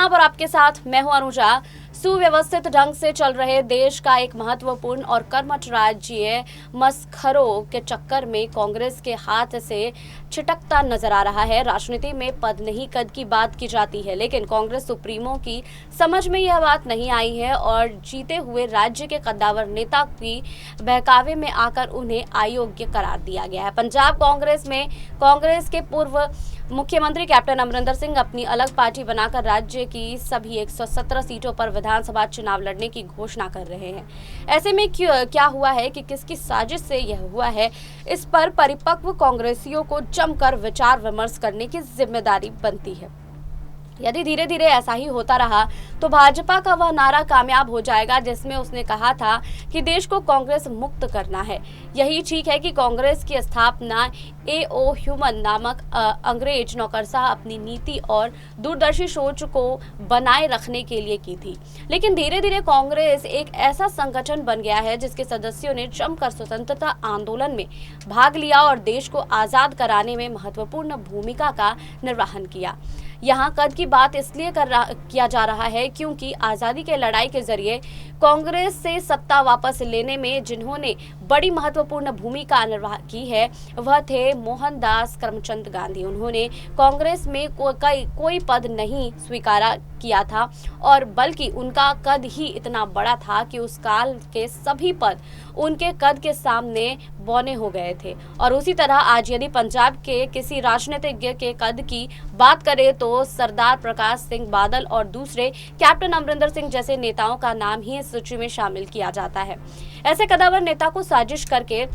जनाब और आपके साथ मैं हूं अनुजा। सुव्यवस्थित ढंग से चल रहे देश का एक महत्वपूर्ण और कर्मठ राज्य मसखरों के चक्कर में कांग्रेस के हाथ से छिटकता नजर आ रहा है। राजनीति में पद नहीं कद की बात की जाती है, लेकिन कांग्रेस सुप्रीमो की समझ में यह बात नहीं आई है और जीते हुए राज्य के कद्दावर नेता की बहकावे में आकर उन्हें अयोग्य करार दिया गया है। पंजाब कांग्रेस में कांग्रेस के पूर्व मुख्यमंत्री कैप्टन अमरिंदर सिंह अपनी अलग पार्टी बनाकर राज्य की सभी 117 सीटों पर विधानसभा चुनाव लड़ने की घोषणा कर रहे हैं। ऐसे में क्या हुआ है कि किसकी साजिश से यह हुआ है, इस पर परिपक्व कांग्रेसियों को जमकर विचार विमर्श करने की जिम्मेदारी बनती है। यदि धीरे धीरे ऐसा ही होता रहा तो भाजपा का वह नारा कामयाब हो जाएगा जिसमें उसने कहा था कि देश को कांग्रेस मुक्त करना है। यही ठीक है कि कांग्रेस की स्थापना A.O. ह्यूमन नामक अंग्रेज नौकरशाह अपनी नीति और दूरदर्शी सोच को बनाए रखने के लिए की थी। लेकिन धीरे धीरे कांग्रेस एक ऐसा संगठन बन गया है जिसके सदस्यों ने जमकर स्वतंत्रता आंदोलन में भाग लिया और देश को आजाद कराने में महत्वपूर्ण भूमिका का निर्वहन किया। यहाँ कद की बात इसलिए किया जा रहा है क्योंकि आज़ादी के लड़ाई के जरिए कांग्रेस से सत्ता वापस लेने में जिन्होंने बड़ी महत्वपूर्ण भूमिका निर्वाह की है वह थे मोहनदास करमचंद गांधी। उन्होंने कांग्रेस में कोई पद नहीं स्वीकारा किया था और बल्कि उनका कद ही इतना बड़ा था कि उस काल के सभी पद उनके कद के सामने बौने हो गए थे। और उसी तरह आज यदि पंजाब के किसी राजनीतिज्ञ के कद की बात करें तो सरदार प्रकाश सिंह बादल और दूसरे कैप्टन अमरिंदर सिंह जैसे नेताओं का नाम ही इस सूची में शामिल किया जाता है। ऐसे कद्दावर नेता को साजिश करके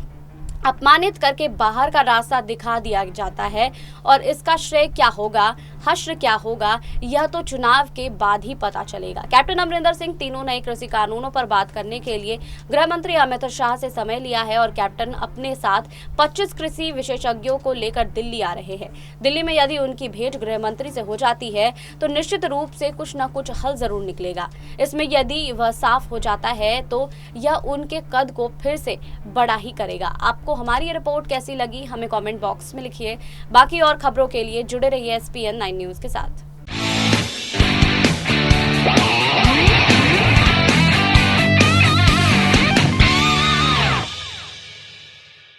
अपमानित करके बाहर का रास्ता दिखा दिया जाता है और इसका श्रेय क्या होगा, हश्र क्या होगा, यह तो चुनाव के बाद ही पता चलेगा। कैप्टन अमरिंदर सिंह तीनों नए कृषि कानूनों पर बात करने के लिए गृह मंत्री अमित शाह से समय लिया है और कैप्टन अपने साथ 25 कृषि विशेषज्ञों को लेकर दिल्ली आ रहे हैं। दिल्ली में यदि उनकी भेंट गृह मंत्री से हो जाती है तो निश्चित रूप से कुछ न कुछ हल जरूर निकलेगा। इसमें यदि वह साफ हो जाता है तो यह उनके कद को फिर से बड़ा ही करेगा। आपको हमारी ये रिपोर्ट कैसी लगी हमें कमेंट बॉक्स में लिखिए। बाकी और खबरों के लिए जुड़े रहिए SPN 9 न्यूज के साथ।